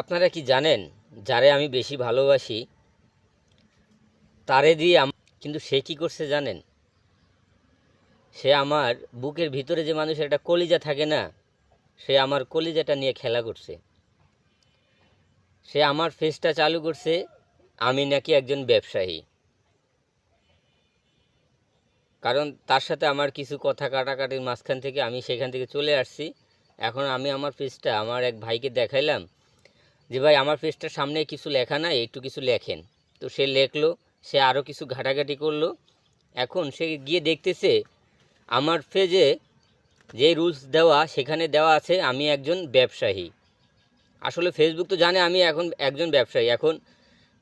আপনারা কি জানেন, যারে আমি বেশি ভালোবাসি তারে দিয়ে কিন্তু সে কি করছে জানেন? সে আমার বুকের ভিতরে যে মানুষের একটা কলিজা থাকে না, সে আমার কলিজাটা নিয়ে খেলা করছে। সে আমার ফেসটা চালু করছে আমি নাকি একজন ব্যবসায়ী। কারণ তার সাথে আমার কিছু কথা কাটাকাটির মাঝখান থেকে আমি সেখান থেকে চলে আসছি। এখন আমি আমার ফেসটা আমার এক ভাইকে দেখাইলাম যে, ভাই আমার পেজটার সামনে কিছু লেখা নাই, একটু কিছু লেখেন। তো সে লেখলো, সে আরও কিছু ঘাটাঘাটি করলো। এখন সে গিয়ে দেখতেছে আমার পেজে যে রুলস দেওয়া সেখানে দেওয়া আছে আমি একজন ব্যবসায়ী। আসলে ফেসবুক তো জানে আমি এখন একজন ব্যবসায়ী। এখন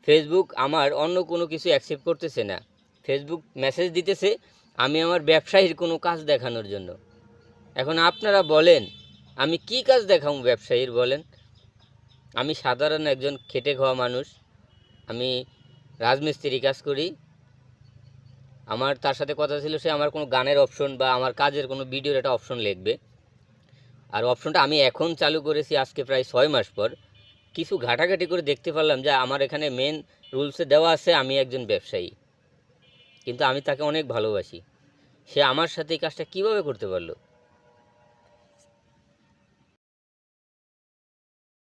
ফেসবুক আমার অন্য কোনো কিছু অ্যাকসেপ্ট করতেছে না। ফেসবুক মেসেজ দিতেছে আমি আমার ব্যবসায়ীর কোনো কাজ দেখানোর জন্য। এখন আপনারা বলেন আমি কি কাজ দেখাবো ব্যবসায়ীর, বলেন? আমি সাধারণ একজন খেটে খাওয়া মানুষ। আমি রাজমিস্ত্রি কাজ করি। আমার তার সাথে কথা ছিল সে আমার কোনো গানের অপশন বা আমার কাজের কোনো ভিডিওর একটা অপশন লিখবে। আর অপশনটা আমি এখন চালু করেছি আজকে প্রায় 6 মাস পর। কিছু ঘাটাঘাটি করে দেখতে পারলাম যে আমার এখানে মেন রুলসে দেওয়া আছে আমি একজন ব্যবসায়ী। কিন্তু আমি তাকে অনেক ভালোবাসি। সে আমার সাথে এই কাজটা কীভাবে করতে পারলো?